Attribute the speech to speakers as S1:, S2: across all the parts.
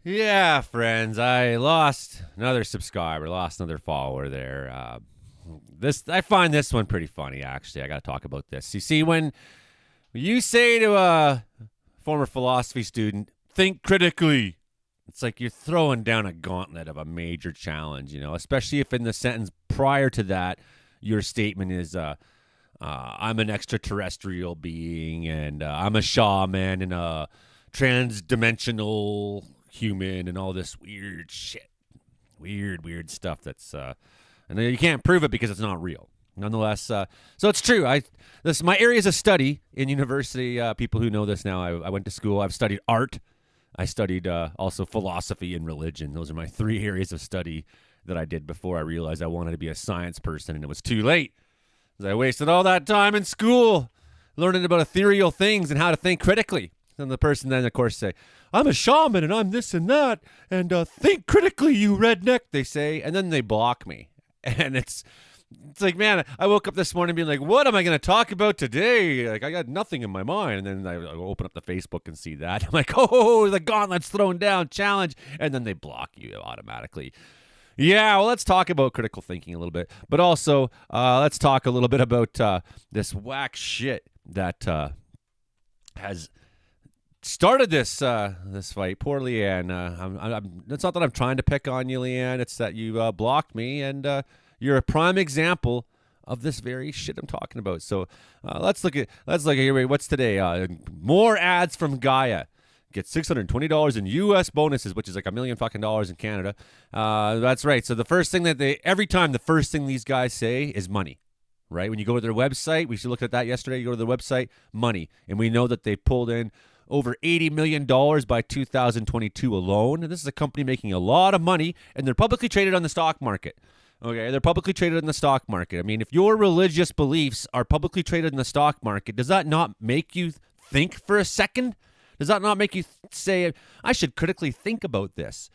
S1: Yeah, friends, I lost another subscriber, lost another follower there. I find this one pretty funny. Actually, I got to talk about this. You see, when you say to a former philosophy student, "Think critically," it's like you're throwing down a gauntlet of a major challenge. Especially if in the sentence prior to that, your statement is, "I'm an extraterrestrial being, and I'm a shaman and a trans-dimensional human and all this weird shit, weird stuff and you can't prove it because it's not real. Nonetheless, so it's true. This my areas of study in university. People who know this now, I went to school. I've studied art. I studied also philosophy and religion. Those are my three areas of study that I did before I realized I wanted to be a science person, and it was too late. Because I wasted all that time in school learning about ethereal things and how to think critically. And the person then, of course, say, "I'm a shaman and I'm this and that, and think critically, you redneck," they say, and then they block me. And it's like, man, I woke up this morning being like, what am I going to talk about today? Like, I got nothing in my mind. And then I open up the Facebook and see that. I'm like, oh, the gauntlet's thrown down, challenge. And then they block you automatically. Yeah, well, let's talk about critical thinking a little bit. But also, let's talk a little bit about this whack shit that has started this fight. Poor Leanne. It's not that I'm trying to pick on you, Leanne. It's that you blocked me, and you're a prime example of this very shit I'm talking about. So let's look at here. What's today? More ads from Gaia. Get $620 in U.S. bonuses, which is like $1 million fucking dollars in Canada. That's right. So the first thing the first thing these guys say is money. Right? When you go to their website, we should look at that yesterday. You go to their website, money, and we know that they pulled in over $80 million by 2022 alone. And this is a company making a lot of money, and they're publicly traded on the stock market. Okay, they're publicly traded in the stock market. I mean, if your religious beliefs are publicly traded in the stock market, does that not make you think for a second? Does that not make you say, I should critically think about this?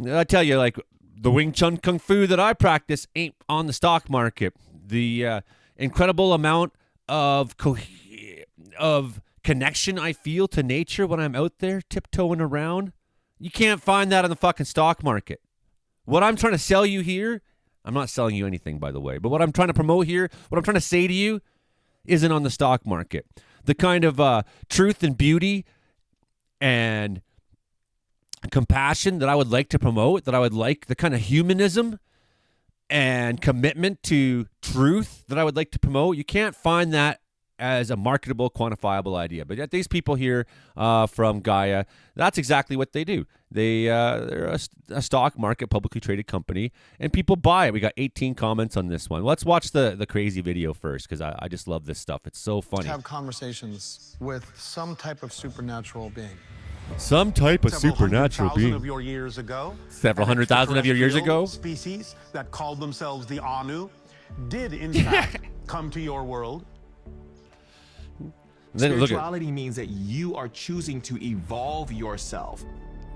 S1: I tell you, like, the Wing Chun Kung Fu that I practice ain't on the stock market. The incredible amount of connection I feel to nature when I'm out there tiptoeing around, you can't find that on the fucking stock market. What I'm trying to sell you here, I'm not selling you anything, by the way, but what I'm trying to promote here, what I'm trying to say to you, isn't on the stock market. The kind of truth and beauty and compassion that I would like to promote, that I would like, the kind of humanism and commitment to truth that I would like to promote, you can't find that as a marketable, quantifiable idea. But yet these people here from Gaia, that's exactly what they do. They're a stock market, publicly traded company, and people buy it. We got 18 comments on this one. Let's watch the crazy video first, because I just love this stuff. It's so funny.
S2: Have conversations with some type of supernatural being.
S1: Some type of supernatural being.
S3: Of your years ago,
S1: several hundred thousand of your years ago.
S3: Species that called themselves the Anu did, in fact, come to your world.
S4: Spirituality means that you are choosing to evolve yourself.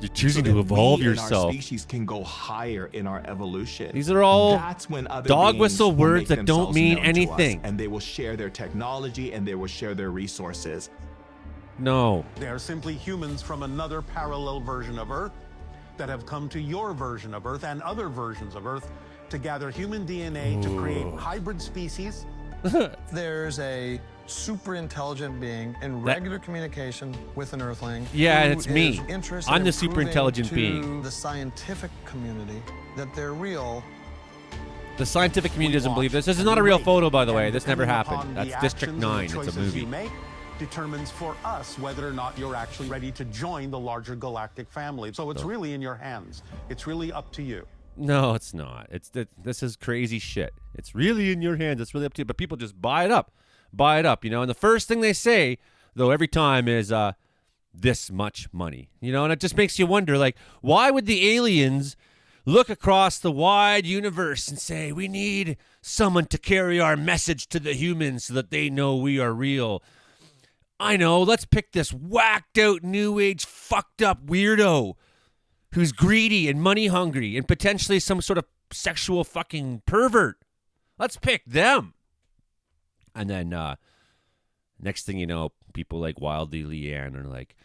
S1: You're choosing to evolve yourself.
S4: Our species can go higher in our evolution.
S1: These are all
S4: That's when other
S1: dog
S4: beings
S1: whistle
S4: will
S1: words
S4: make
S1: that don't
S4: themselves
S1: mean
S4: known to us,
S1: anything.
S4: and they will share their technology and they will share their resources.
S1: No.
S3: They are simply humans from another parallel version of Earth that have come to your version of Earth and other versions of Earth to gather human DNA to create hybrid species.
S2: There's a super intelligent being in regular communication with an Earthling.
S1: Yeah,
S2: who
S1: it's me.
S2: is interested
S1: I'm
S2: in
S1: the super
S2: proving
S1: intelligent
S2: to
S1: being.
S2: the scientific community that they're real.
S1: The scientific community doesn't believe this. This is not a real photo, by the way. This never happened. That's District 9. It's a movie.
S3: You make determines for us whether or not you're actually ready to join the larger galactic family. So it's really in your hands. It's really up to you.
S1: No, it's not. This is crazy shit. It's really in your hands. It's really up to you. But people just buy it up. And the first thing they say, though, every time is this much money. And it just makes you wonder, like, why would the aliens look across the wide universe and say, we need someone to carry our message to the humans so that they know we are real? I know, let's pick this whacked out, new age, fucked up weirdo who's greedy and money hungry and potentially some sort of sexual fucking pervert. Let's pick them. And then next thing you know, people like Wildly Leanne are like,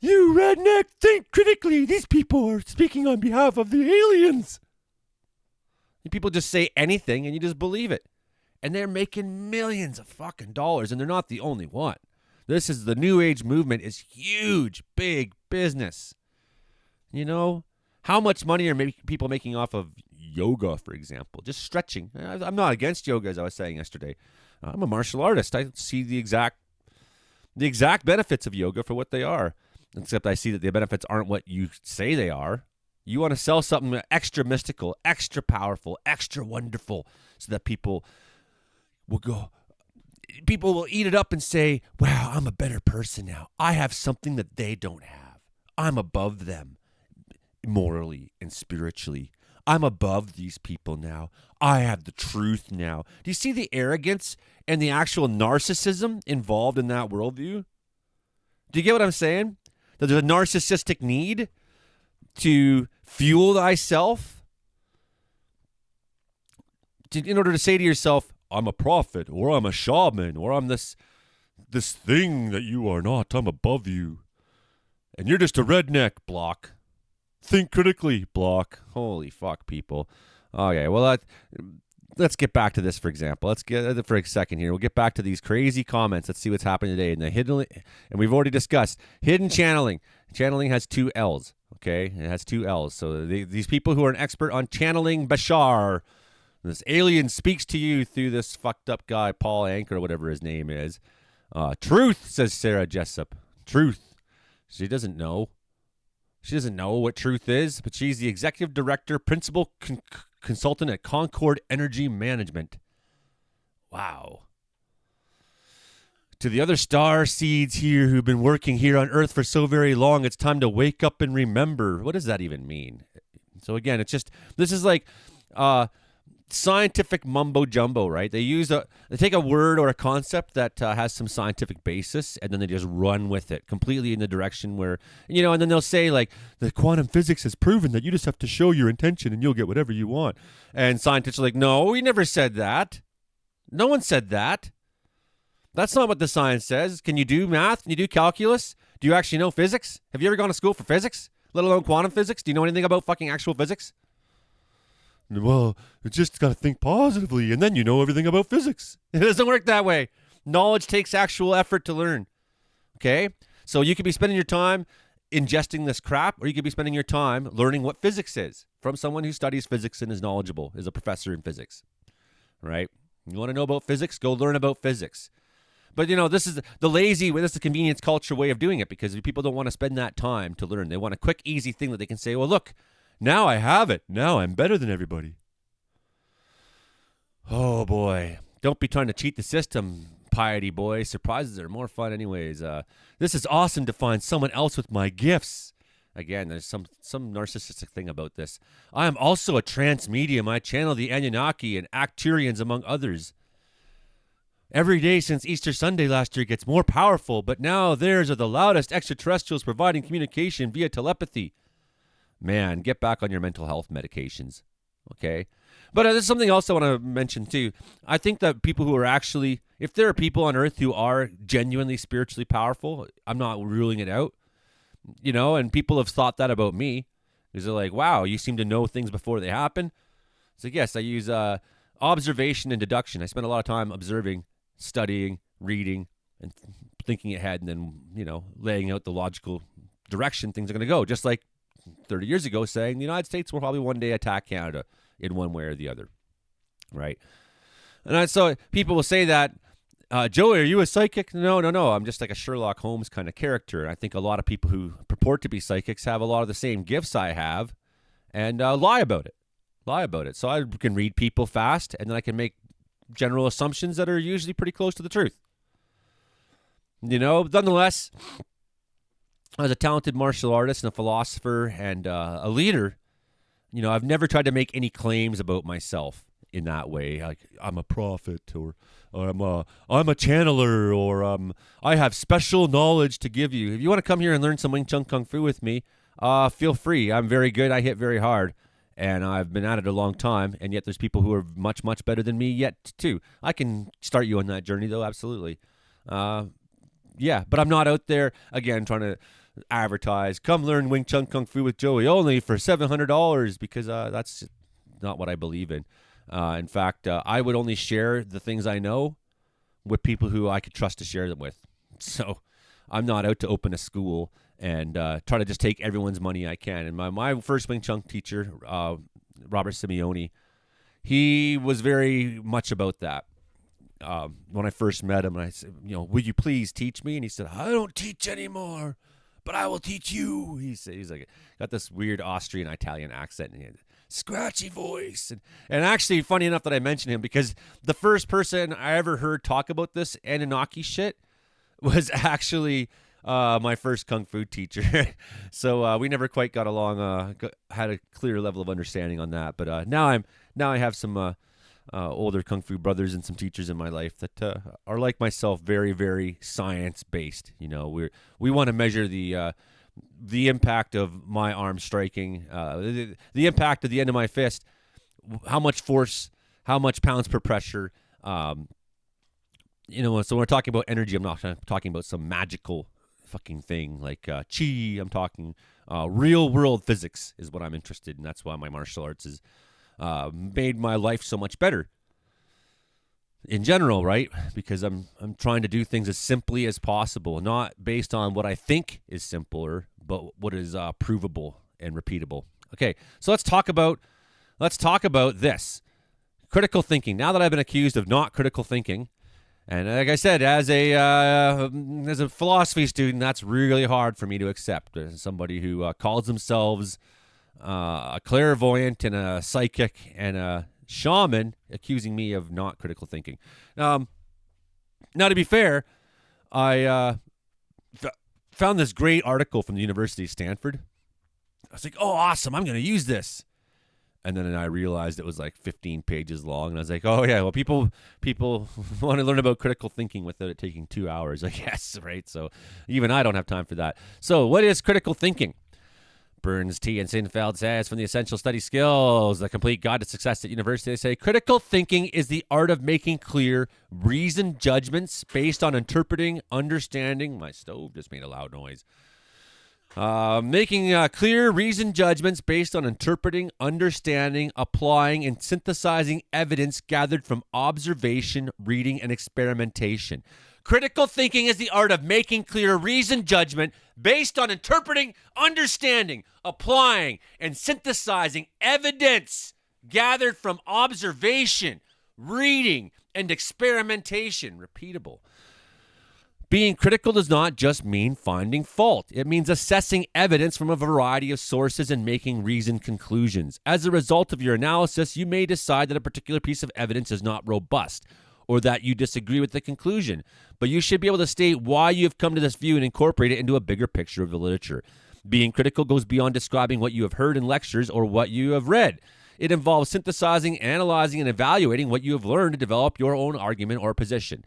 S1: You redneck, think critically. These people are speaking on behalf of the aliens. And people just say anything and you just believe it. And they're making millions of fucking dollars, and they're not the only one. This is the New Age movement is huge, big business. You know, how much money are people making off of yoga, for example? Just stretching. I'm not against yoga, as I was saying yesterday. I'm a martial artist. I see the exact benefits of yoga for what they are. Except I see that the benefits aren't what you say they are. You want to sell something extra mystical, extra powerful, extra wonderful, so that people will eat it up and say, wow, I'm a better person now. I have something that they don't have. I'm above them morally and spiritually. I'm above these people now. I have the truth now. Do you see the arrogance and the actual narcissism involved in that worldview? Do you get what I'm saying? That there's a narcissistic need to fuel thyself in order to say to yourself, I'm a prophet, or I'm a shaman, or I'm this thing that you are not. I'm above you. And you're just a redneck, block. Think critically, block. Holy fuck, people. Okay, well, let's get back to this, for example. Let's get for a second here. We'll get back to these crazy comments. Let's see what's happening today. And we've already discussed hidden channeling. Channeling has 2 L's, okay? It has 2 L's. So these people who are an expert on channeling Bashar, this alien speaks to you through this fucked up guy, Paul Anker, or whatever his name is. Truth, says Sarah Jessup. Truth. She doesn't know. She doesn't know what truth is, but she's the executive director, principal consultant at Concord Energy Management. Wow. To the other star seeds here who've been working here on Earth for so very long, it's time to wake up and remember. What does that even mean? So again, this is like scientific mumbo jumbo, right? They take a word or a concept that has some scientific basis, and then they just run with it completely in the direction where, and then they'll say like, the quantum physics has proven that you just have to show your intention and you'll get whatever you want. And scientists are like, no, we never said that. No one said that. That's not what the science says. Can you do math? Can you do calculus? Do you actually know physics? Have you ever gone to school for physics, let alone quantum physics? Do you know anything about fucking actual physics? Well, you just got to think positively, and then you know everything about physics. It doesn't work that way. Knowledge takes actual effort to learn. Okay? So you could be spending your time ingesting this crap, or you could be spending your time learning what physics is from someone who studies physics and is knowledgeable, is a professor in physics. Right? You want to know about physics? Go learn about physics. But, this is the convenience culture way of doing it, because people don't want to spend that time to learn. They want a quick, easy thing that they can say, well, look, now I have it. Now I'm better than everybody. Oh, boy. Don't be trying to cheat the system, piety boy. Surprises are more fun anyways. This is awesome to find someone else with my gifts. Again, there's some narcissistic thing about this. I am also a trance medium. I channel the Anunnaki and Arcturians, among others. Every day since Easter Sunday last year gets more powerful, but now theirs are the loudest extraterrestrials providing communication via telepathy. Man, get back on your mental health medications, okay? But there's something else I want to mention, too. I think that people who are actually, if there are people on Earth who are genuinely spiritually powerful, I'm not ruling it out, and people have thought that about me. Because they're like, wow, you seem to know things before they happen. So, yes, I use observation and deduction. I spend a lot of time observing, studying, reading, and thinking ahead, and then, laying out the logical direction things are going to go, just like 30 years ago saying the United States will probably one day attack Canada in one way or the other, right? And so people will say that, Joey, are you a psychic? No, I'm just like a Sherlock Holmes kind of character. And I think a lot of people who purport to be psychics have a lot of the same gifts I have and lie about it. So I can read people fast, and then I can make general assumptions that are usually pretty close to the truth. Nonetheless, as a talented martial artist and a philosopher and a leader, I've never tried to make any claims about myself in that way. Like I'm a prophet, or I'm a channeler, or I have special knowledge to give you. If you want to come here and learn some Wing Chun Kung Fu with me, feel free. I'm very good. I hit very hard, and I've been at it a long time. And yet there's people who are much, much better than me yet too. I can start you on that journey though, absolutely. Yeah, but I'm not out there again trying to advertise, come learn Wing Chun Kung Fu with Joey only for $700 because that's not what I believe in. In fact, I would only share the things I know with people who I could trust to share them with. So I'm not out to open a school and try to just take everyone's money I can. And my first Wing Chun teacher, Robert Simeone, he was very much about that. When I first met him, and I said, will you please teach me? And he said, I don't teach anymore, but I will teach you. He's like, got this weird Austrian Italian accent and he had a scratchy voice. And actually, funny enough that I mentioned him, because the first person I ever heard talk about this Anunnaki shit was actually my first Kung Fu teacher. So we never quite got along, had a clear level of understanding on that. But now I have some older Kung Fu brothers and some teachers in my life that are like myself, very, very science-based. We want to measure the impact of my arm striking, the impact of the end of my fist, how much force, how much pounds per pressure. So when we're talking about energy, I'm not talking about some magical fucking thing like chi. I'm talking real world physics is what I'm interested in. That's why my martial arts is made my life so much better in general, right? Because I'm trying to do things as simply as possible, not based on what I think is simpler, but what is provable and repeatable. Okay, so let's talk about this critical thinking. Now that I've been accused of not critical thinking, and like I said, as a philosophy student, that's really hard for me to accept. As somebody who calls themselves a clairvoyant and a psychic and a shaman accusing me of not critical thinking. Now, to be fair, I found this great article from the University of Stanford. I was like, oh, awesome, I'm going to use this. And then I realized it was like 15 pages long. And I was like, oh, yeah, well, people want to learn about critical thinking without it taking 2 hours, I guess, right? So even I don't have time for that. So what is critical thinking? Burns, T. and Sinfeld says from the Essential Study Skills, the complete guide to success at university, they say, critical thinking is the art of making clear, reasoned judgments based on interpreting, understanding. My stove just made a loud noise. Making clear, reasoned judgments based on interpreting, understanding, applying, and synthesizing evidence gathered from observation, reading, and experimentation. Critical thinking is the art of making clear, reasoned judgment based on interpreting, understanding, applying, and synthesizing evidence gathered from observation, reading, and experimentation. Repeatable. Being critical does not just mean finding fault. It means assessing evidence from a variety of sources and making reasoned conclusions. As a result of your analysis, you may decide that a particular piece of evidence is not robust or that you disagree with the conclusion, but you should be able to state why you have come to this view and incorporate it into a bigger picture of the literature. Being critical goes beyond describing what you have heard in lectures or what you have read. It involves synthesizing, analyzing, and evaluating what you have learned to develop your own argument or position.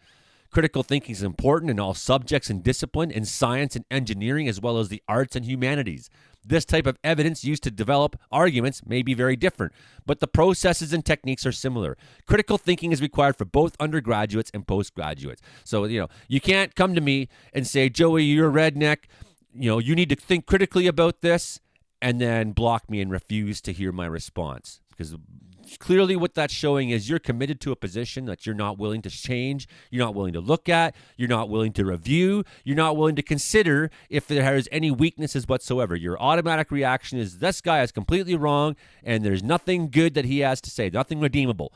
S1: Critical thinking is important in all subjects and discipline, in science and engineering, as well as the arts and humanities. This type of evidence used to develop arguments may be very different, but the processes and techniques are similar. Critical thinking is required for both undergraduates and postgraduates. So, you can't come to me and say, Joey, you're a redneck. You need to think critically about this, and then block me and refuse to hear my response. Because clearly what that's showing is you're committed to a position that you're not willing to change, you're not willing to look at, you're not willing to review, you're not willing to consider if there is any weaknesses whatsoever. Your automatic reaction is this guy is completely wrong and there's nothing good that he has to say, nothing redeemable.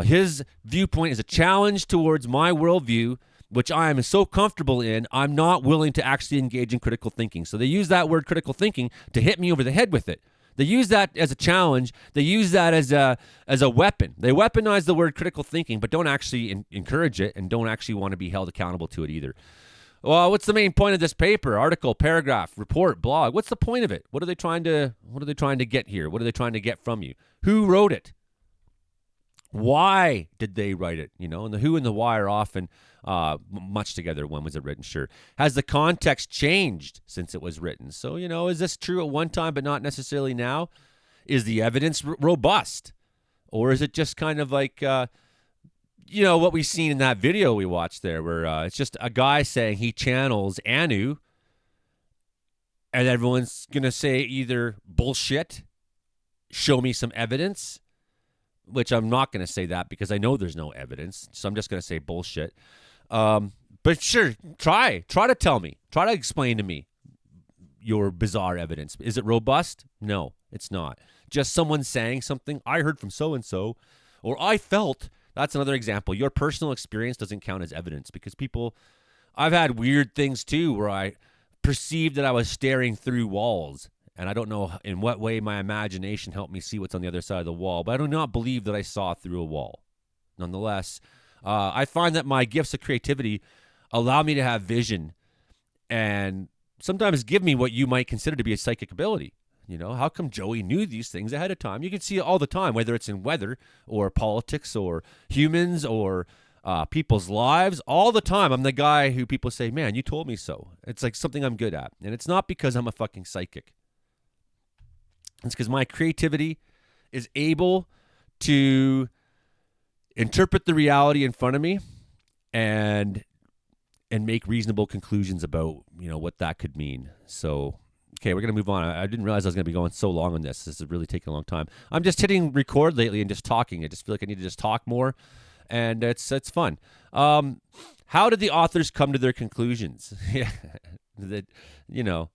S1: His viewpoint is a challenge towards my worldview, which I am so comfortable in, I'm not willing to actually engage in critical thinking. So they use that word critical thinking to hit me over the head with it. They use that as a challenge. They use that as a weapon. They weaponize the word critical thinking, but don't actually encourage it and don't actually want to be held accountable to it either. Well, what's the main point of this paper, article, paragraph, report, blog? What's the point of it? What are they trying to get here? What are they trying to get from you? Who wrote it? Why did they write it? And the who and the why are often much together. When was it written? Sure. Has the context changed since it was written? So, is this true at one time but not necessarily now? Is the evidence robust? Or is it just kind of like, what we've seen in that video we watched there where it's just a guy saying he channels Anu and everyone's going to say either bullshit, show me some evidence, which I'm not going to say that because I know there's no evidence. So I'm just going to say bullshit. But sure, try to tell me. Try to explain to me your bizarre evidence. Is it robust? No, it's not. Just someone saying something, I heard from so-and-so, or I felt. That's another example. Your personal experience doesn't count as evidence because I've had weird things too where I perceived that I was staring through walls. And I don't know in what way my imagination helped me see what's on the other side of the wall, but I do not believe that I saw through a wall. Nonetheless, I find that my gifts of creativity allow me to have vision and sometimes give me what you might consider to be a psychic ability. You know, how come Joey knew these things ahead of time? You can see it all the time, whether it's in weather or politics or humans or people's lives. All the time, I'm the guy who people say, man, you told me so. It's like something I'm good at. And it's not because I'm a fucking psychic. It's because my creativity is able to interpret the reality in front of me and make reasonable conclusions about, you know, what that could mean. So, okay, we're going to move on. I didn't realize I was going to be going so long on this. This is really taking a long time. I'm just hitting record lately and just talking. I just feel like I need to just talk more, and it's fun. How did the authors come to their conclusions? Yeah, you know,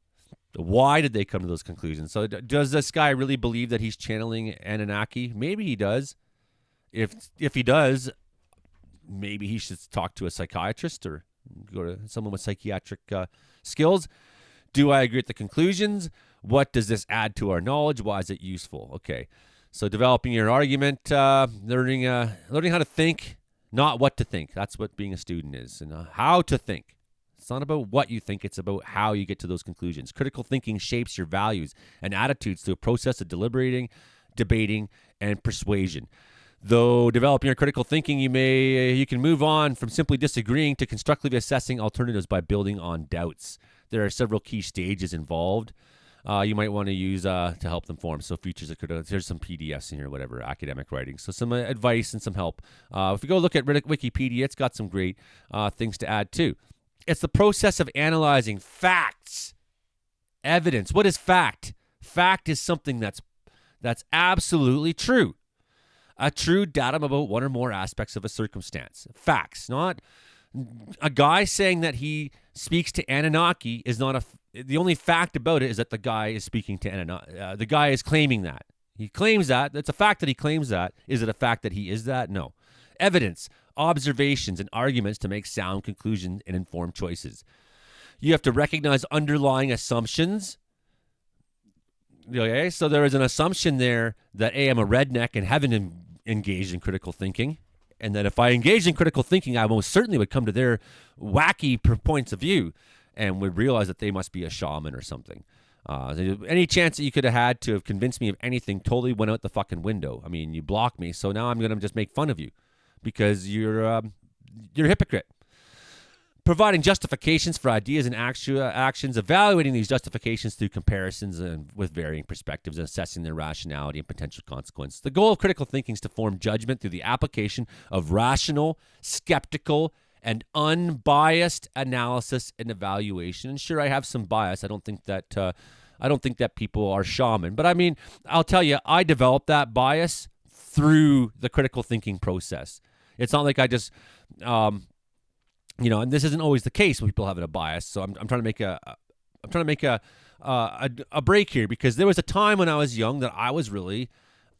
S1: why did they come to those conclusions? So does this guy really believe that he's channeling Anunnaki? Maybe he does. If he does, maybe he should talk to a psychiatrist or go to someone with psychiatric skills. Do I agree with the conclusions? What does this add to our knowledge? Why is it useful? Okay, so developing your argument, learning how to think, not what to think. That's what being a student is, and how to think. It's not about what you think, it's about how you get to those conclusions. Critical thinking shapes your values and attitudes through a process of deliberating, debating, and persuasion. Though developing your critical thinking, you can move on from simply disagreeing to constructively assessing alternatives by building on doubts. There are several key stages involved you might want to use to help them form. So features of critical, there's some PDFs in here, whatever, academic writing. So some advice and some help. If you go look at Wikipedia, it's got some great things to add too. It's the process of analyzing facts, evidence. What is fact? Fact is something that's absolutely true. A true datum about one or more aspects of a circumstance. Facts, not a guy saying that he speaks to Anunnaki is not the only fact about it is that the guy is speaking to Anunnaki. The guy is claiming that. He claims that. It's a fact that he claims that. Is it a fact that he is that? No. Evidence, observations, and arguments to make sound conclusions and informed choices. You have to recognize underlying assumptions. Okay, so there is an assumption there that I'm a redneck and haven't engaged in critical thinking, and that if I engaged in critical thinking, I most certainly would come to their wacky points of view and would realize that they must be a shaman or something. Any chance that you could have had to have convinced me of anything totally went out the fucking window. I mean, you blocked me, so now I'm going to just make fun of you because you're a hypocrite. Providing justifications for ideas and actions, evaluating these justifications through comparisons and with varying perspectives, and assessing their rationality and potential consequence. The goal of critical thinking is to form judgment through the application of rational, skeptical, and unbiased analysis and evaluation. And sure, I have some bias. I don't think that people are shaman, but I mean, I'll tell you, I developed that bias through the critical thinking process. It's not like I just. And this isn't always the case when people have a bias. So I'm trying to make a break here, because there was a time when I was young that I was really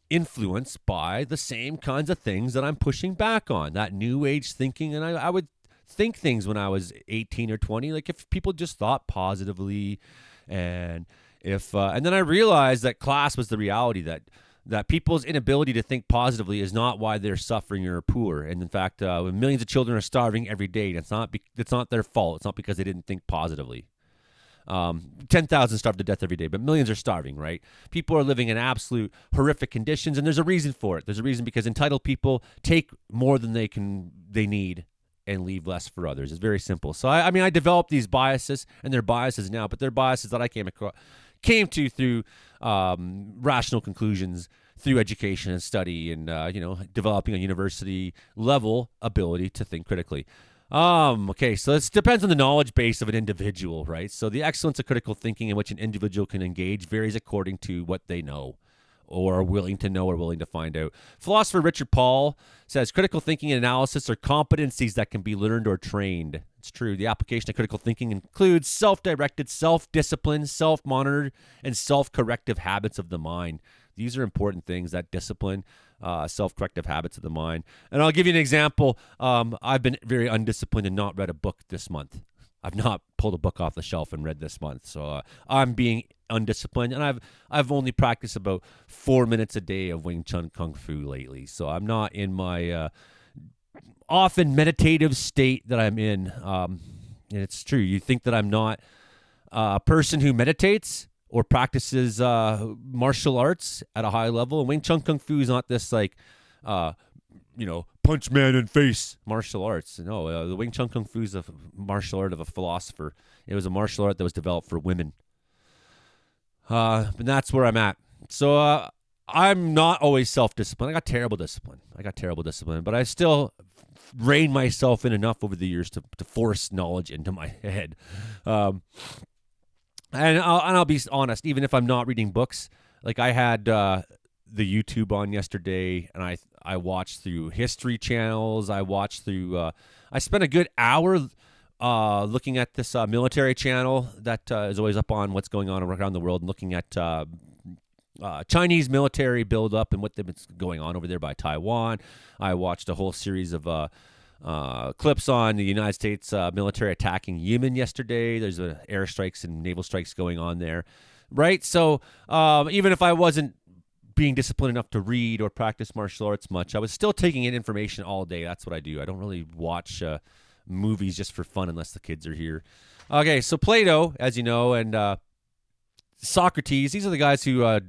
S1: influenced by the same kinds of things that I'm pushing back on, that new age thinking. And I would think things when I was 18 or 20, like if people just thought positively, and and then I realized that class was the reality, that people's inability to think positively is not why they're suffering or poor. And in fact, when millions of children are starving every day, it's not their fault. It's not because they didn't think positively. 10,000 starve to death every day, but millions are starving, right? People are living in absolute horrific conditions, and there's a reason for it. There's a reason because entitled people take more than they need and leave less for others. It's very simple. So I developed these biases, and they're biases now, but they're biases that I came to through rational conclusions, through education and study, and developing a university level ability to think critically. Okay, so this depends on the knowledge base of an individual, right? So the excellence of critical thinking in which an individual can engage varies according to what they know or are willing to know or willing to find out. Philosopher Richard Paul says critical thinking and analysis are competencies that can be learned or trained. It's true. The application of critical thinking includes self-directed, self-disciplined, self-monitored, and self-corrective habits of the mind. These are important things, that discipline, self-corrective habits of the mind. And I'll give you an example. I've been very undisciplined and not read a book this month. I've not pulled a book off the shelf and read this month. So I'm being undisciplined, and I've only practiced about 4 minutes a day of Wing Chun Kung Fu lately. So I'm not in my often meditative state that I'm in. And it's true. You think that I'm not a person who meditates or practices martial arts at a high level. And Wing Chun Kung Fu is not this like, punch man in face martial arts. No, the Wing Chun Kung Fu is a martial art of a philosopher. It was a martial art that was developed for women. And that's where I'm at. So I'm not always self-disciplined. I got terrible discipline, but I still rein myself in enough over the years to force knowledge into my head. And I'll be honest, even if I'm not reading books, like I had the YouTube on yesterday, and I watched through history channels. I watched through. I spent a good hour looking at this military channel that is always up on what's going on around the world, and looking at Chinese military buildup and what's going on over there by Taiwan. I watched a whole series of clips on the United States military attacking Yemen yesterday. There's airstrikes and naval strikes going on there, right? So even if I wasn't being disciplined enough to read or practice martial arts much, I was still taking in information all day. That's what I do. I don't really watch movies just for fun unless the kids are here. Okay, so Plato, as you know, and Socrates, these are the guys who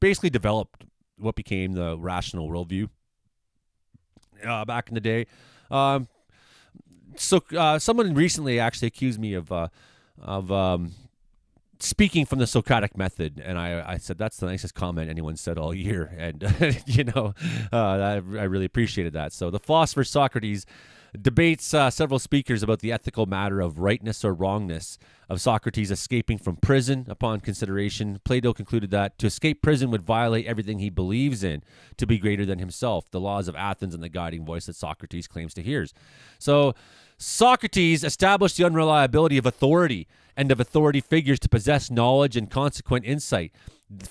S1: basically developed what became the rational worldview back in the day. So someone recently actually accused me of speaking from the Socratic method, and I said that's the nicest comment anyone said all year, and I really appreciated that. So the philosopher Socrates debates several speakers about the ethical matter of rightness or wrongness of Socrates escaping from prison. Upon consideration, Plato concluded that to escape prison would violate everything he believes in to be greater than himself, the laws of Athens and the guiding voice that Socrates claims to hear. So Socrates established the unreliability of authority and of authority figures to possess knowledge and consequent insight.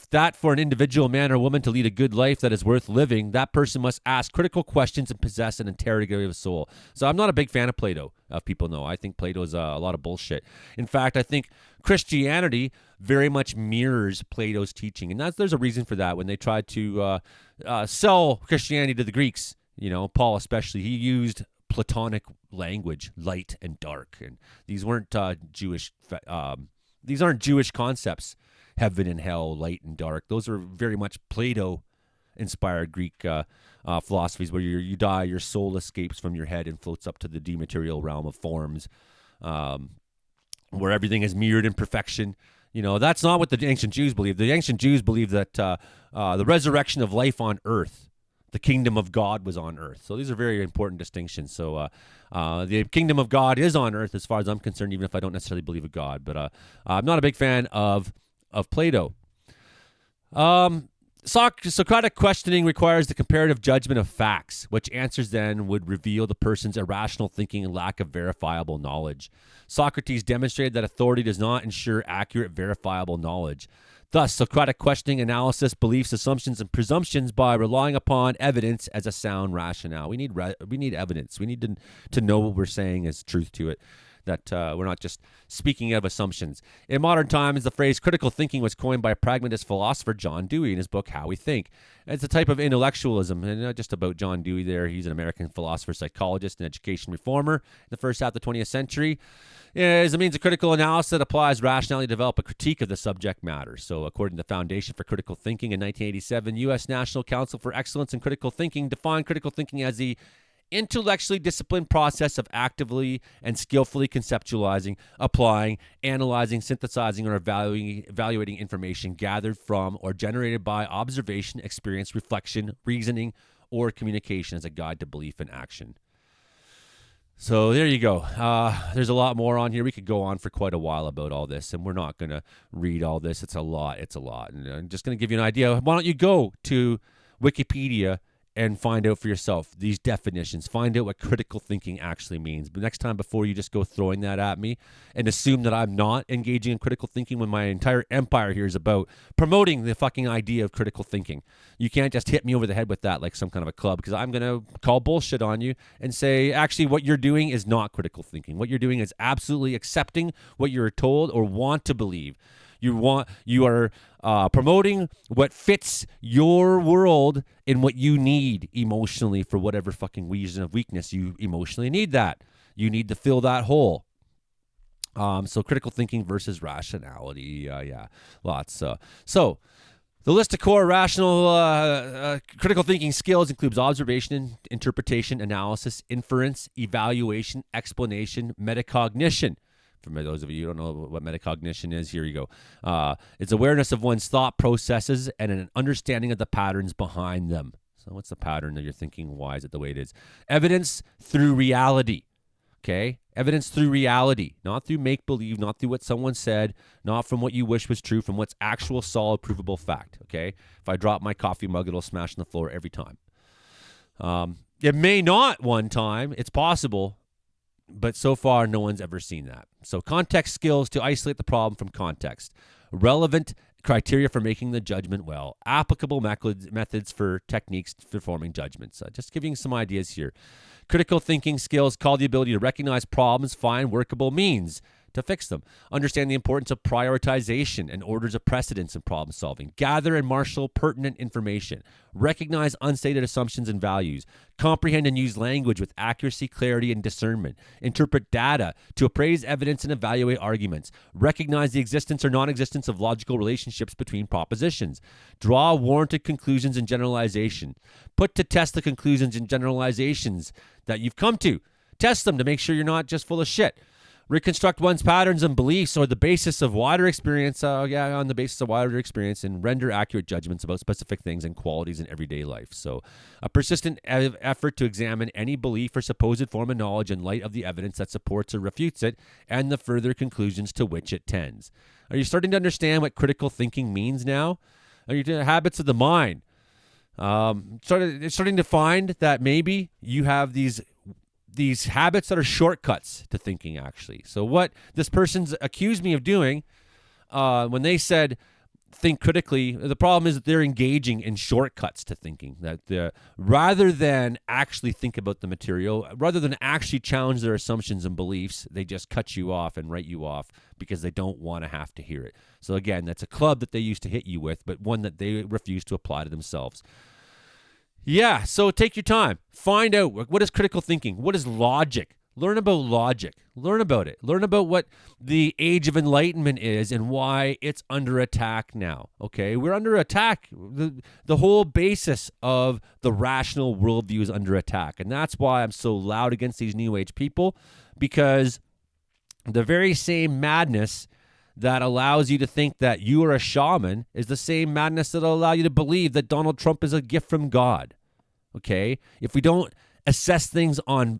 S1: That for an individual man or woman to lead a good life that is worth living, that person must ask critical questions and possess an interrogative soul. So I'm not a big fan of Plato, people know. I think Plato is a lot of bullshit. In fact, I think Christianity very much mirrors Plato's teaching. And there's a reason for that. When they tried to sell Christianity to the Greeks, Paul especially, he used Platonic language, light and dark. And these weren't Jewish concepts. Heaven and hell, light and dark. Those are very much Plato-inspired Greek philosophies where you die, your soul escapes from your head and floats up to the dematerial realm of forms, where everything is mirrored in perfection. That's not what the ancient Jews believed. The ancient Jews believed that the resurrection of life on earth, the kingdom of God was on earth. So these are very important distinctions. So the kingdom of God is on earth as far as I'm concerned, even if I don't necessarily believe in God. But I'm not a big fan of Plato. Socratic questioning requires the comparative judgment of facts, which answers then would reveal the person's irrational thinking and lack of verifiable knowledge. Socrates demonstrated that authority does not ensure accurate, verifiable knowledge. Thus, Socratic questioning, analysis, beliefs, assumptions, and presumptions by relying upon evidence as a sound rationale. We need evidence. We need to know what we're saying as truth to it, that we're not just speaking of assumptions. In modern times, the phrase critical thinking was coined by pragmatist philosopher John Dewey in his book, How We Think. It's a type of intellectualism, and not just about John Dewey there. He's an American philosopher, psychologist, and education reformer in the first half of the 20th century. As a means of critical analysis that applies rationality to develop a critique of the subject matter. So according to the Foundation for Critical Thinking in 1987, U.S. National Council for Excellence in Critical Thinking defined critical thinking as the intellectually disciplined process of actively and skillfully conceptualizing, applying, analyzing, synthesizing, or evaluating information gathered from or generated by observation, experience, reflection, reasoning, or communication as a guide to belief and action. So there you go. There's a lot more on here. We could go on for quite a while about all this, and we're not going to read all this. It's a lot. And I'm just going to give you an idea. Why don't you go to Wikipedia and find out for yourself these definitions. Find out what critical thinking actually means. But next time, before you just go throwing that at me and assume that I'm not engaging in critical thinking when my entire empire here is about promoting the fucking idea of critical thinking. You can't just hit me over the head with that like some kind of a club, because I'm going to call bullshit on you and say, actually, what you're doing is not critical thinking. What you're doing is absolutely accepting what you're told or want to believe. You are promoting what fits your world and what you need emotionally for whatever fucking reason of weakness you emotionally need that. You need to fill that hole. So critical thinking versus rationality. Lots. So the list of core rational critical thinking skills includes observation, interpretation, analysis, inference, evaluation, explanation, metacognition. For those of you who don't know what metacognition is, here you go. It's awareness of one's thought processes and an understanding of the patterns behind them. So what's the pattern that you're thinking? Why is it the way it is? Evidence through reality. Okay? Evidence through reality, not through make-believe, not through what someone said, not from what you wish was true, from what's actual, solid, provable fact. Okay? If I drop my coffee mug, it'll smash on the floor every time. It may not one time. It's possible. But so far, no one's ever seen that. So context skills to isolate the problem from context. Relevant criteria for making the judgment well. Applicable methods for techniques for forming judgments. Just giving some ideas here. Critical thinking skills call the ability to recognize problems, find workable means to fix them. Understand the importance of prioritization and orders of precedence in problem solving. Gather and marshal pertinent information. Recognize unstated assumptions and values. Comprehend and use language with accuracy, clarity, and discernment. Interpret data to appraise evidence and evaluate arguments. Recognize the existence or non-existence of logical relationships between propositions. Draw warranted conclusions and generalization. Put to test the conclusions and generalizations that you've come to. Test them to make sure you're not just full of shit. Reconstruct one's patterns and beliefs or the basis of wider experience, on the basis of wider experience, and render accurate judgments about specific things and qualities in everyday life. So a persistent effort to examine any belief or supposed form of knowledge in light of the evidence that supports or refutes it and the further conclusions to which it tends. Are you starting to understand what critical thinking means now? Are you doing habits of the mind? Starting to find that maybe you have these habits that are shortcuts to thinking, actually. So what this person's accused me of doing when they said think critically, the problem is that they're engaging in shortcuts to thinking. That rather than actually think about the material, rather than actually challenge their assumptions and beliefs, they just cut you off and write you off because they don't want to have to hear it. So again, that's a club that they used to hit you with, but one that they refuse to apply to themselves. Yeah, so take your time. Find out what is critical thinking. What is logic? Learn about logic. Learn about it. Learn about what the age of enlightenment is and why it's under attack now. Okay, we're under attack. The whole basis of the rational worldview is under attack. And that's why I'm so loud against these New Age people, because the very same madness that allows you to think that you are a shaman is the same madness that will allow you to believe that Donald Trump is a gift from God. Okay? If we don't assess things on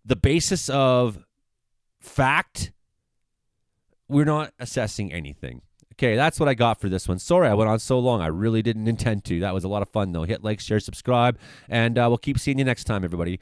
S1: the basis of fact, we're not assessing anything. Okay, that's what I got for this one. Sorry I went on so long. I really didn't intend to. That was a lot of fun, though. Hit like, share, subscribe, and we'll keep seeing you next time, everybody.